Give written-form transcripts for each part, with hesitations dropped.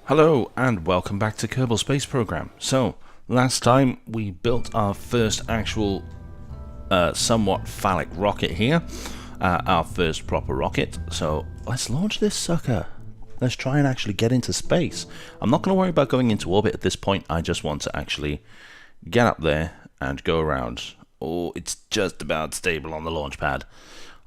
Hello and welcome back to Kerbal Space Program. So, last time we built our first actual somewhat phallic rocket here, our first proper rocket. So let's launch this sucker. Let's try and actually get into space. I'm not going to worry about going into orbit at this point. I just want to actually get up there and go around. Oh, it's just about stable on the launch pad.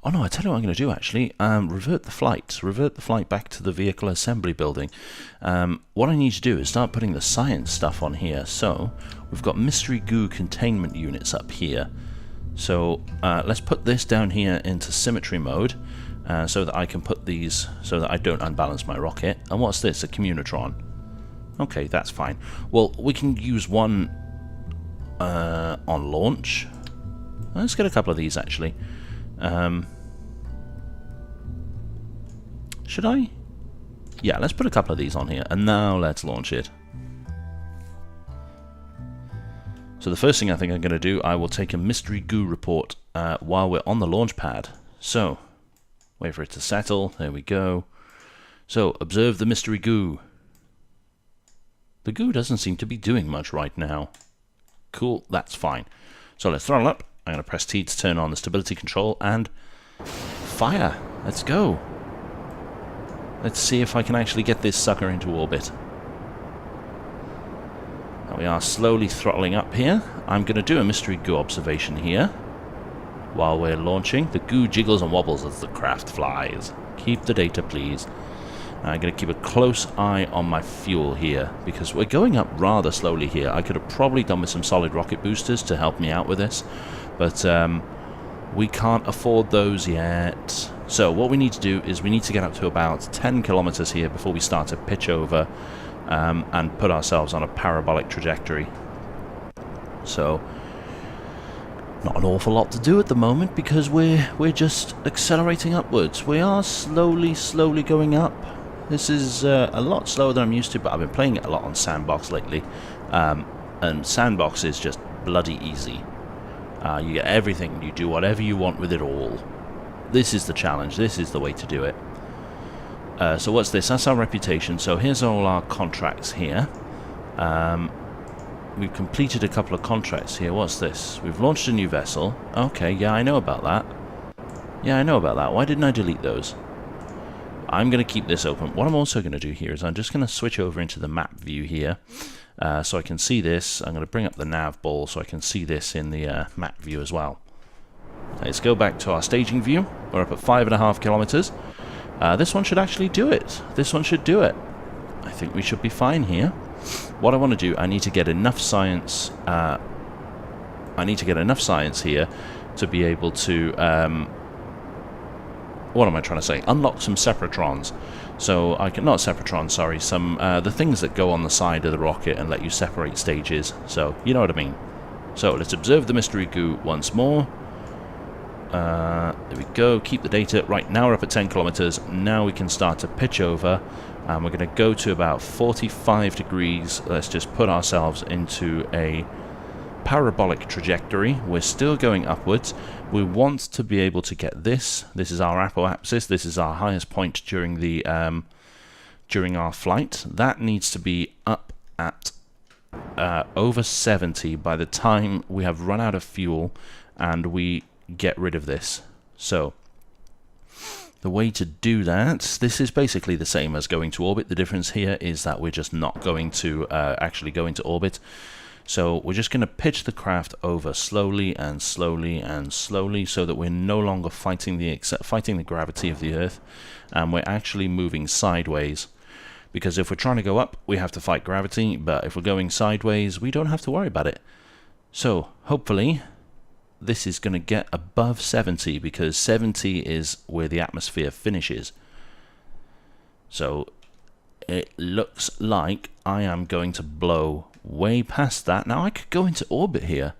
Oh no, I tell you what I'm going to do actually, revert the flight back to the vehicle assembly building. What I need to do is start putting the science stuff on here. So, we've got mystery goo containment units up here. So, let's put this down here into symmetry mode, so that I can put these, so that I don't unbalance my rocket. And what's this, a communitron? Okay, that's fine. Well, we can use one on launch. Let's get a couple of these actually. Should I? Yeah, let's put a couple of these on here, and now let's launch it. So the first thing I think I'm going to do, I will take a mystery goo report while we're on the launch pad. So, wait for it to settle, there we go. So, observe the mystery goo. The goo doesn't seem to be doing much right now. Cool, that's fine. So let's throttle up. I'm going to press T to turn on the stability control and fire. Let's go. Let's see if I can actually get this sucker into orbit. Now we are slowly throttling up here. I'm going to do a mystery goo observation here while we're launching. The goo jiggles and wobbles as the craft flies. Keep the data, please. I'm going to keep a close eye on my fuel here because we're going up rather slowly here. I could have probably done with some solid rocket boosters to help me out with this, but we can't afford those yet. So what we need to do is we need to get up to about 10 kilometers here before we start to pitch over and put ourselves on a parabolic trajectory. So not an awful lot to do at the moment because we're just accelerating upwards. We are slowly going up. This is a lot slower than I'm used to, but I've been playing it a lot on Sandbox lately, and Sandbox is just bloody easy. You get everything, you do whatever you want with it all. This is the challenge, this is the way to do it. So what's this? That's our reputation. So here's all our contracts here. We've completed a couple of contracts here. What's this? We've launched a new vessel. Okay, yeah, I know about that. Yeah, I know about that. Why didn't I delete those? I'm going to keep this open. What I'm also going to do here is I'm just going to switch over into the map view here. So I can see this. I'm going to bring up the nav ball so I can see this in the map view as well. Let's go back to our staging view. We're up at 5.5 kilometers. This one should actually do it. This one should do it. I think we should be fine here. What I want to do, I need to get enough science. I need to get enough science here to be able to. What am I trying to say? Unlock some separatrons. So I can, not separatrons, sorry, some the things that go on the side of the rocket and let you separate stages. So you know what I mean. So let's observe the mystery goo once more. There we go. Keep the data. Right, now we're up at 10 kilometers. Now we can start to pitch over. And we're going to go to about 45 degrees. Let's just put ourselves into a parabolic trajectory. We're still going upwards. We want to be able to get this. This is our apoapsis. This is our highest point during the during our flight. That needs to be up at over 70 by the time we have run out of fuel and we get rid of this. So the way to do that, this is basically the same as going to orbit. The difference here is that we're just not going to actually go into orbit. So we're just going to pitch the craft over slowly and slowly and slowly so that we're no longer fighting the gravity of the Earth, and we're actually moving sideways. Because if we're trying to go up, we have to fight gravity, but if we're going sideways, we don't have to worry about it. So hopefully this is going to get above 70, because 70 is where the atmosphere finishes. So it looks like I am going to blow way past that. Now I could go into orbit here.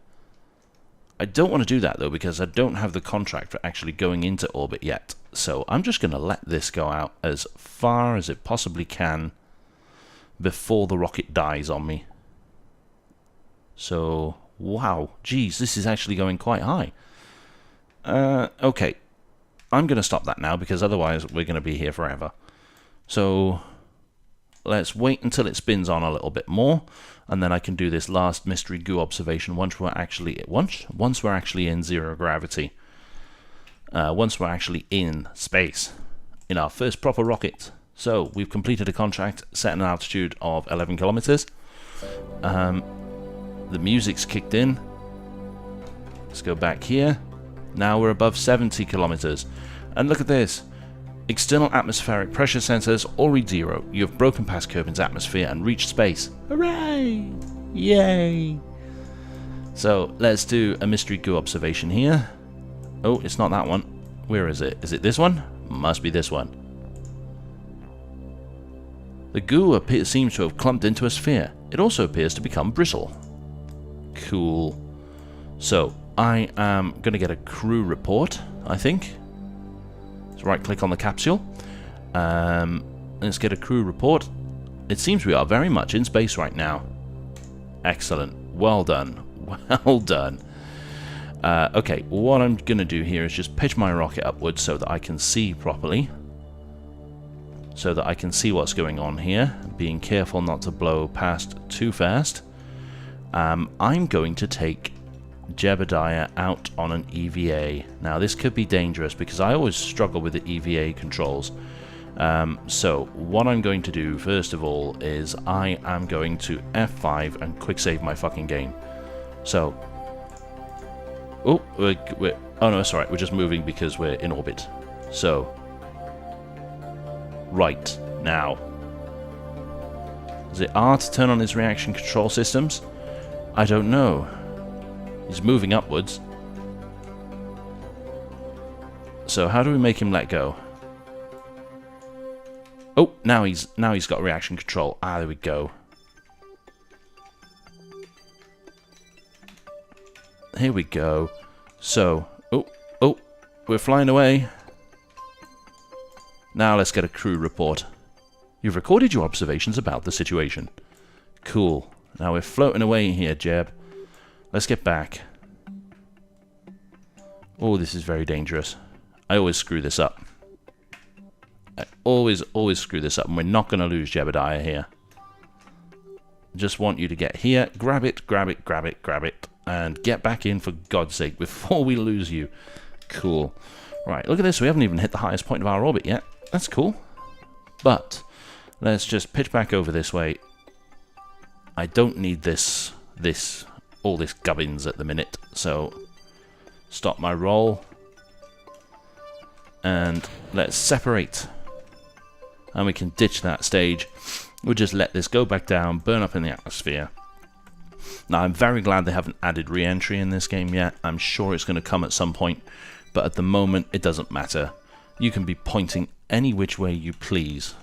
I don't want to do that though because I don't have the contract for actually going into orbit yet. So I'm just going to let this go out as far as it possibly can before the rocket dies on me. So, wow, geez, this is actually going quite high. Okay, I'm going to stop that now because otherwise we're going to be here forever. So let's wait until it spins on a little bit more, and then I can do this last mystery goo observation once we're actually in zero gravity. Once we're actually in space, in our first proper rocket. So we've completed a contract set an altitude of 11 kilometers. The music's kicked in. Let's go back here. Now we're above 70 kilometers. And look at this. External atmospheric pressure sensors all read 0. You have broken past Kerbin's atmosphere and reached space. Hooray! Yay! So let's do a mystery goo observation here. Oh, it's not that one. Where is it? Is it this one? Must be this one. The goo seems to have clumped into a sphere. It also appears to become brittle. Cool. So, I am going to get a crew report, I think. Let's right-click on the capsule. Let's get a crew report. It seems we are very much in space right now. Excellent. Well done. Well done. Okay, what I'm going to do here is just pitch my rocket upwards so that I can see properly. So that I can see what's going on here. Being careful not to blow past too fast. I'm going to take Jebediah out on an EVA. Now this could be dangerous because I always struggle with the EVA controls. So what I'm going to do first of all is I am going to F5 and quick save my fucking game. So... Oh, oh no, it's alright, we're just moving because we're in orbit. So, right, now. Is it R to turn on his reaction control systems? I don't know. He's moving upwards. So how do we make him let go? Oh, now he's got reaction control. Ah, there we go. Here we go. So, oh, we're flying away. Now let's get a crew report. You've recorded your observations about the situation. Cool. Now we're floating away here, Jeb. Let's get back. Oh, this is very dangerous. I always screw this up. I always screw this up, and we're not going to lose Jebediah here. Just want you to get here, grab it, and get back in for God's sake before we lose you. Cool. Right, look at this. We haven't even hit the highest point of our orbit yet. That's cool. But let's just pitch back over this way. I don't need all this gubbins at the minute, so stop my roll. And let's separate. And we can ditch that stage. We'll just let this go back down, burn up in the atmosphere. Now, I'm very glad they haven't added re-entry in this game yet. I'm sure it's going to come at some point, but at the moment, it doesn't matter. You can be pointing any which way you please.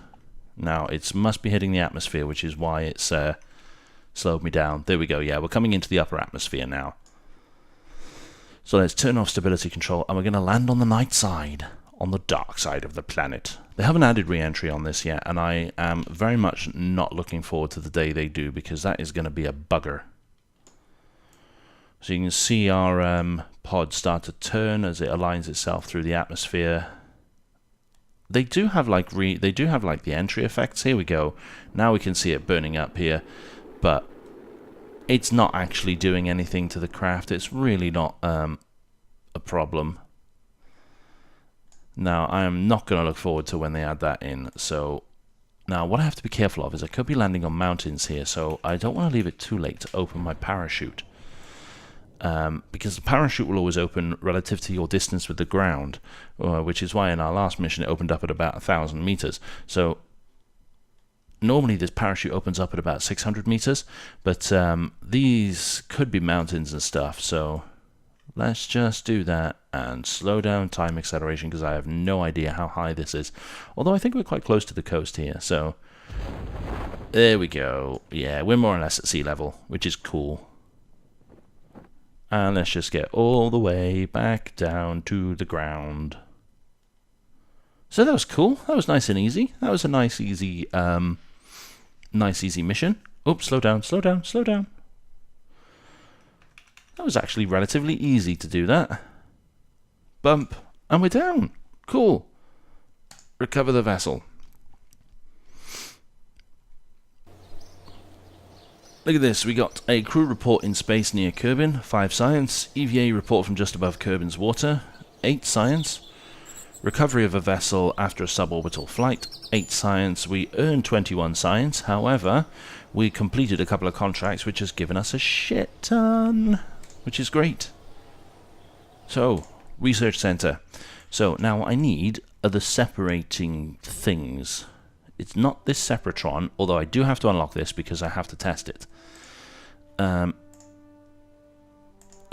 Now, it must be hitting the atmosphere, which is why it's slowed me down. There we go, yeah, we're coming into the upper atmosphere now. So let's turn off stability control, and we're going to land on the night side, on the dark side of the planet. They haven't added re-entry on this yet, and I am very much not looking forward to the day they do, because that is going to be a bugger. So you can see our pod start to turn as it aligns itself through the atmosphere. They do have like the entry effects. Here we go. Now we can see it burning up here, but it's not actually doing anything to the craft. It's really not a problem. Now, I am not going to look forward to when they add that in. So, now what I have to be careful of is I could be landing on mountains here, so I don't want to leave it too late to open my parachute. Because the parachute will always open relative to your distance with the ground, which is why in our last mission it opened up at about 1,000 meters. So, normally this parachute opens up at about 600 meters, but these could be mountains and stuff, so let's just do that and slow down time acceleration because I have no idea how high this is. Although I think we're quite close to the coast here, so there we go. Yeah, we're more or less at sea level, which is cool. And let's just get all the way back down to the ground. So that was cool. That was nice and easy. That was a nice easy mission. Oops, slow down. That was actually relatively easy to do that. Bump, and we're down. Cool. Recover the vessel. Look at this, we got a crew report in space near Kerbin, 5 science. EVA report from just above Kerbin's water, 8 science. Recovery of a vessel after a suborbital flight, 8 science. We earned 21 science, however, we completed a couple of contracts which has given us a shit ton, which is great. So, research center. So, now I need the separating things. It's not this Separatron, although I do have to unlock this because I have to test it.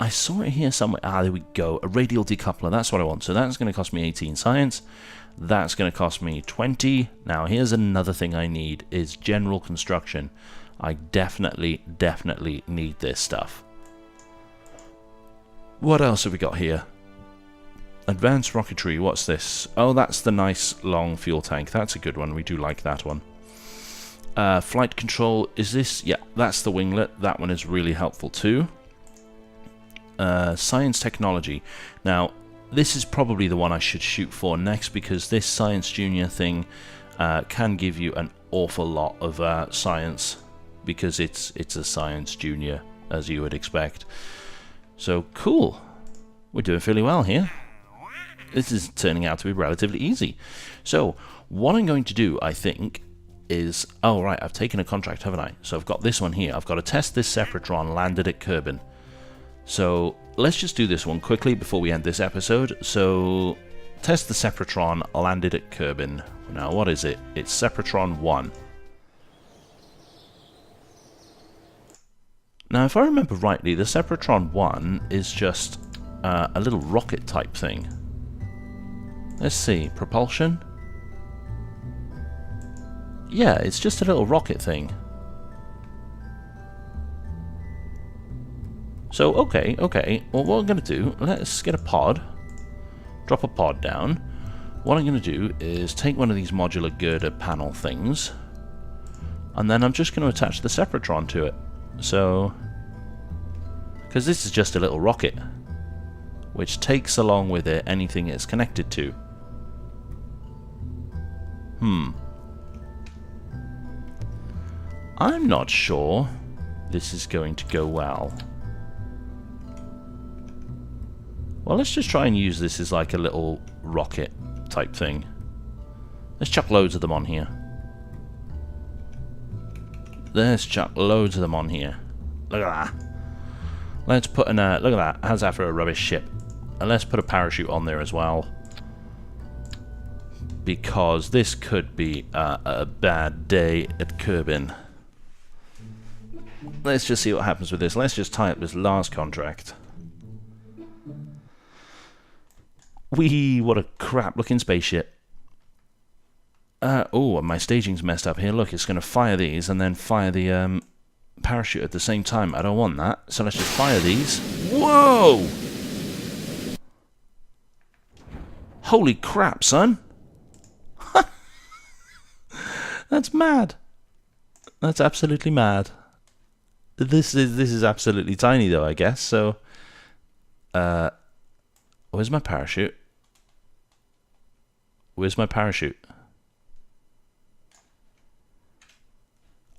I saw it here somewhere. Ah, there we go. A radial decoupler. That's what I want. So that's going to cost me 18 science. That's going to cost me 20. Now, here's another thing I need is general construction. I definitely need this stuff. What else have we got here? Advanced rocketry. What's this? Oh, that's the nice long fuel tank. That's a good one. We do like that one. Flight control. Is this? Yeah, that's the winglet. That one is really helpful too. Science technology. Now, this is probably the one I should shoot for next because this Science Junior thing can give you an awful lot of science because it's a Science Junior, as you would expect. So, cool. We're doing fairly well here. This is turning out to be relatively easy. So, what I'm going to do, I think, is... Oh, right, I've taken a contract, haven't I? So I've got this one here. I've got to test this Separatron landed at Kerbin. So, let's just do this one quickly before we end this episode. So, test the Separatron landed at Kerbin. Now, what is it? It's Separatron 1. Now, if I remember rightly, the Separatron 1 is just a little rocket type thing. Let's see, propulsion? Yeah, it's just a little rocket thing. So, okay. Well, what I'm going to do, let's get a pod. Drop a pod down. What I'm going to do is take one of these modular girder panel things. And then I'm just going to attach the Separatron to it. So, because this is just a little rocket, which takes along with it anything it's connected to. I'm not sure this is going to go well. Well, let's just try and use this as like a little rocket type thing. Let's chuck loads of them on here. Let's chuck loads of them on here. Look at that. Let's put an look at that. How's that for a rubbish ship? And let's put a parachute on there as well. Because this could be a bad day at Kerbin. Let's just see what happens with this. Let's just tie up this last contract. Whee! What a crap looking spaceship. Oh, my staging's messed up here. Look, it's going to fire these and then fire the parachute at the same time. I don't want that. So let's just fire these. Whoa! Holy crap, son! That's mad. That's absolutely mad. This is absolutely tiny though, I guess. So, where's my parachute? Where's my parachute?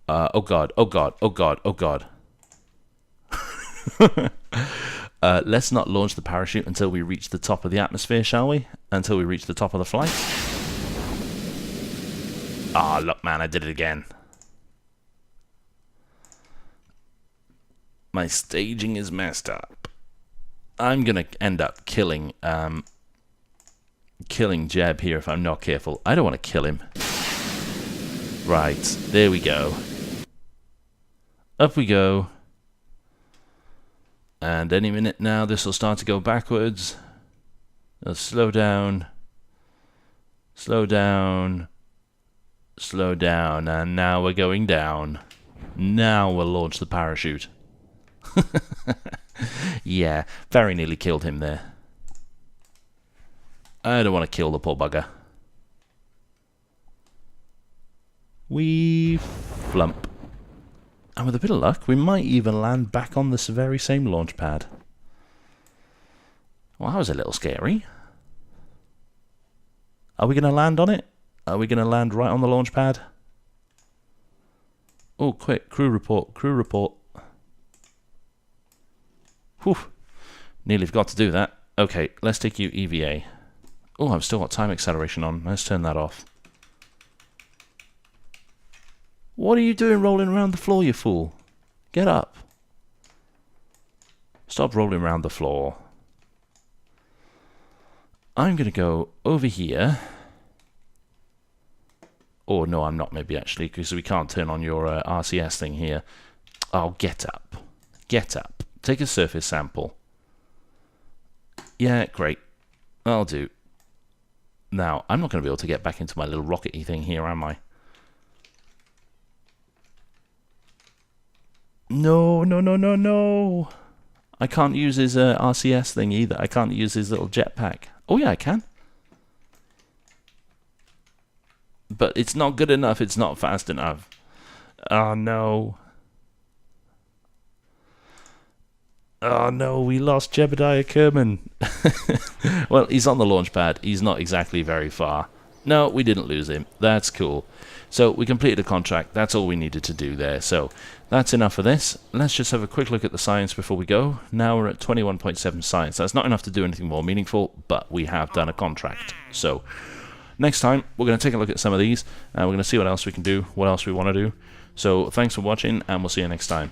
Oh god, oh god, oh god, oh god. Let's not launch the parachute until we reach the top of the atmosphere, shall we? Until we reach the top of the flight. Ah, look man, I did it again. My staging is messed up. I'm gonna end up killing Jeb here if I'm not careful. I don't want to kill him. Right, there we go. Up we go. And any minute now this will start to go backwards. It'll slow down. Slow down. Slow down. And now we're going down. Now we'll launch the parachute. Yeah, very nearly killed him there. I don't want to kill the poor bugger. We flump. And with a bit of luck, we might even land back on this very same launch pad. Well, that was a little scary. Are we going to land on it? Are we going to land right on the launch pad? Oh, quick, crew report, crew report. Whew. Nearly forgot to do that. Okay, let's take you EVA. Oh, I've still got time acceleration on. Let's turn that off. What are you doing rolling around the floor, you fool? Get up. Stop rolling around the floor. I'm going to go over here. Oh, no, I'm not maybe actually, because we can't turn on your RCS thing here. Oh, get up. Get up. Take a surface sample. Yeah, great. I'll do. Now, I'm not going to be able to get back into my little rockety thing here, am I? No, no, no, no, no. I can't use his RCS thing either. I can't use his little jetpack. Oh, yeah, I can. But it's not good enough. It's not fast enough. Oh, no. Oh, no, we lost Jebediah Kerman. Well, he's on the launch pad. He's not exactly very far. No, we didn't lose him. That's cool. So we completed a contract. That's all we needed to do there. So that's enough for this. Let's just have a quick look at the science before we go. Now we're at 21.7 science. That's not enough to do anything more meaningful, but we have done a contract. So next time, we're going to take a look at some of these, and we're going to see what else we can do, what else we want to do. So thanks for watching, and we'll see you next time.